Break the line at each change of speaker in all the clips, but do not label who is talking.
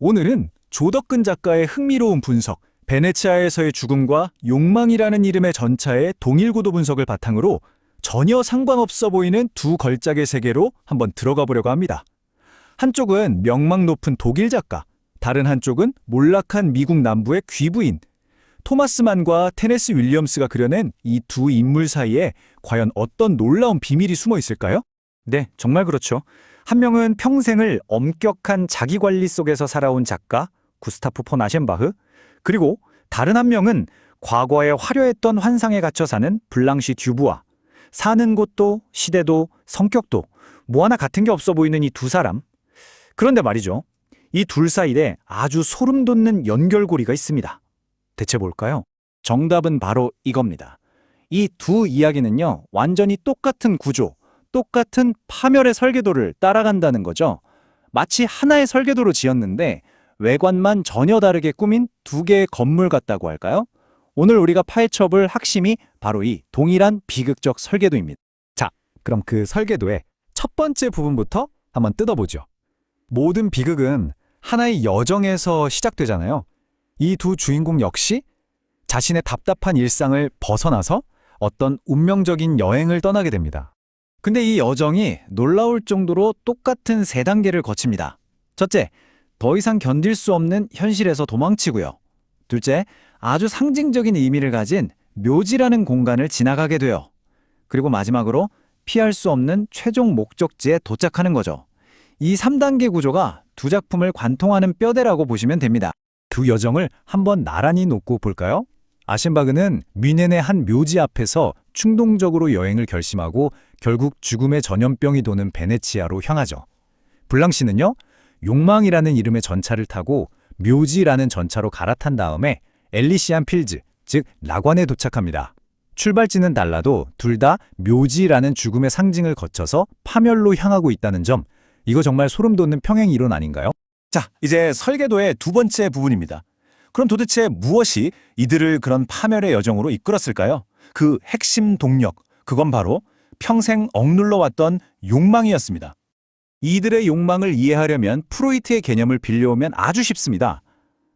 오늘은 조덕근 작가의 흥미로운 분석, 베네치아에서의 죽음과 욕망이라는 이름의 전차의 동일 구도 분석을 바탕으로 전혀 상관없어 보이는 두 걸작의 세계로 한번 들어가 보려고 합니다. 한쪽은 명망 높은 독일 작가, 다른 한쪽은 몰락한 미국 남부의 귀부인. 토마스 만과 테네스 윌리엄스가 그려낸 이 두 인물 사이에 과연 어떤 놀라운 비밀이 숨어 있을까요? 네, 정말 그렇죠. 한 명은 평생을 엄격한 자기관리 속에서 살아온 작가, 구스타프 폰 아셴바흐, 그리고 다른 한 명은 과거에 화려했던 환상에 갇혀 사는 블랑시 듀부아. 사는 곳도 시대도 성격도 뭐 하나 같은 게 없어 보이는 이 두 사람. 그런데 말이죠. 이 둘 사이에 아주 소름 돋는 연결고리가 있습니다. 대체 뭘까요? 정답은 바로 이겁니다. 이 두 이야기는요, 완전히 똑같은 구조, 똑같은 파멸의 설계도를 따라간다는 거죠. 마치 하나의 설계도로 지었는데 외관만 전혀 다르게 꾸민 두 개의 건물 같다고 할까요? 오늘 우리가 파헤쳐볼 핵심이 바로 이 동일한 비극적 설계도입니다. 자, 그럼 그 설계도의 첫 번째 부분부터 한번 뜯어보죠. 모든 비극은 하나의 여정에서 시작되잖아요. 이 두 주인공 역시 자신의 답답한 일상을 벗어나서 어떤 운명적인 여행을 떠나게 됩니다. 근데 이 여정이 놀라울 정도로 똑같은 세 단계를 거칩니다. 첫째, 더 이상 견딜 수 없는 현실에서 도망치고요. 둘째, 아주 상징적인 의미를 가진 묘지라는 공간을 지나가게 돼요. 그리고 마지막으로 피할 수 없는 최종 목적지에 도착하는 거죠. 이 3단계 구조가 두 작품을 관통하는 뼈대라고 보시면 됩니다. 두 여정을 한번 나란히 놓고 볼까요? 아셴바흐는 뮌헨의 한 묘지 앞에서 충동적으로 여행을 결심하고 결국 죽음의 전염병이 도는 베네치아로 향하죠. 블랑시는요, 욕망이라는 이름의 전차를 타고 묘지라는 전차로 갈아탄 다음에 엘리시안 필즈, 즉 낙원에 도착합니다. 출발지는 달라도 둘 다 묘지라는 죽음의 상징을 거쳐서 파멸로 향하고 있다는 점, 이거 정말 소름 돋는 평행 이론 아닌가요?
자, 이제 설계도의 두 번째 부분입니다. 그럼 도대체 무엇이 이들을 그런 파멸의 여정으로 이끌었을까요? 그 핵심 동력, 그건 바로 평생 억눌러 왔던 욕망이었습니다.
이들의 욕망을 이해하려면 프로이트의 개념을 빌려오면 아주 쉽습니다.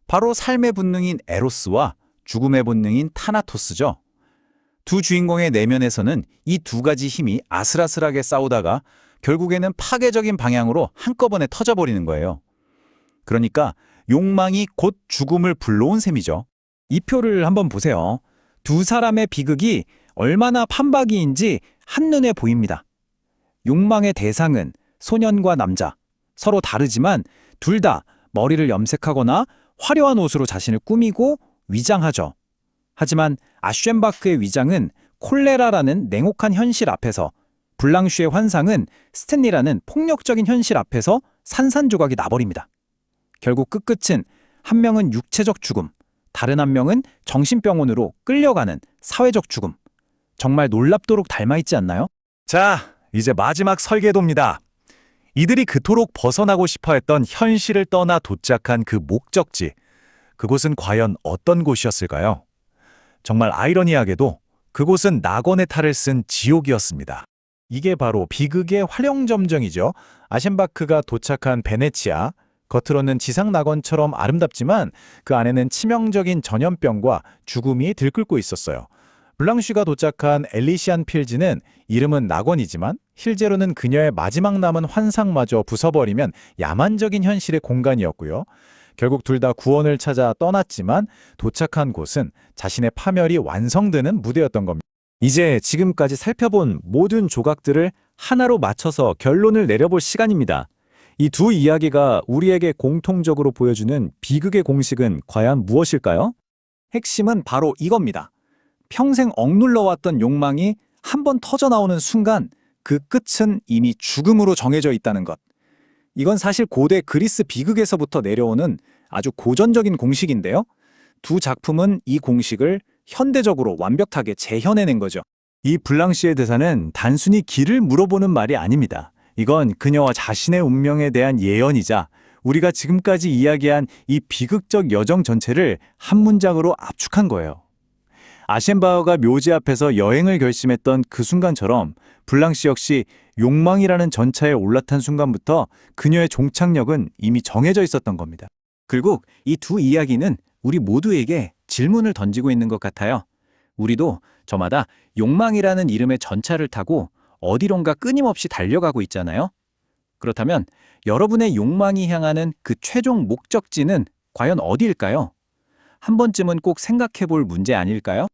바로 삶의 본능인 에로스와 죽음의 본능인 타나토스죠. 두 주인공의 내면에서는 이 두 가지 힘이 아슬아슬하게 싸우다가 결국에는 파괴적인 방향으로 한꺼번에 터져버리는 거예요. 그러니까 욕망이 곧 죽음을 불러온 셈이죠. 이 표를 한번 보세요. 두 사람의 비극이 얼마나 판박이인지 한눈에 보입니다. 욕망의 대상은 소년과 남자, 서로 다르지만 둘 다 머리를 염색하거나 화려한 옷으로 자신을 꾸미고 위장하죠. 하지만 아셴바크의 위장은 콜레라라는 냉혹한 현실 앞에서, 블랑쉬의 환상은 스탠리라는 폭력적인 현실 앞에서 산산조각이 나버립니다. 결국 끝끝은 한 명은 육체적 죽음, 다른 한 명은 정신병원으로 끌려가는 사회적 죽음. 정말 놀랍도록 닮아있지 않나요?
자, 이제 마지막 설계도입니다. 이들이 그토록 벗어나고 싶어 했던 현실을 떠나 도착한 그 목적지, 그곳은 과연 어떤 곳이었을까요? 정말 아이러니하게도 그곳은 낙원의 탈을 쓴 지옥이었습니다. 이게 바로 비극의 활용점정이죠. 아셴바크가 도착한 베네치아, 겉으로는 지상 낙원처럼 아름답지만 그 안에는 치명적인 전염병과 죽음이 들끓고 있었어요. 블랑쉬가 도착한 엘리시안 필즈는 이름은 낙원이지만 실제로는 그녀의 마지막 남은 환상마저 부숴버리면 야만적인 현실의 공간이었고요. 결국 둘 다 구원을 찾아 떠났지만 도착한 곳은 자신의 파멸이 완성되는 무대였던 겁니다. 이제 지금까지 살펴본 모든 조각들을 하나로 맞춰서 결론을 내려볼 시간입니다. 이 두 이야기가 우리에게 공통적으로 보여주는 비극의 공식은 과연 무엇일까요? 핵심은 바로 이겁니다. 평생 억눌러왔던 욕망이 한번 터져나오는 순간 그 끝은 이미 죽음으로 정해져 있다는 것. 이건 사실 고대 그리스 비극에서부터 내려오는 아주 고전적인 공식인데요. 두 작품은 이 공식을 현대적으로 완벽하게 재현해낸 거죠. 이 블랑시의 대사는 단순히 길을 물어보는 말이 아닙니다. 이건 그녀와 자신의 운명에 대한 예언이자 우리가 지금까지 이야기한 이 비극적 여정 전체를 한 문장으로 압축한 거예요. 아셴바흐가 묘지 앞에서 여행을 결심했던 그 순간처럼 블랑시 역시 욕망이라는 전차에 올라탄 순간부터 그녀의 종착역은 이미 정해져 있었던 겁니다.
결국 이 두 이야기는 우리 모두에게 질문을 던지고 있는 것 같아요. 우리도 저마다 욕망이라는 이름의 전차를 타고 어디론가 끊임없이 달려가고 있잖아요. 그렇다면 여러분의 욕망이 향하는 그 최종 목적지는 과연 어디일까요? 한 번쯤은 꼭 생각해 볼 문제 아닐까요?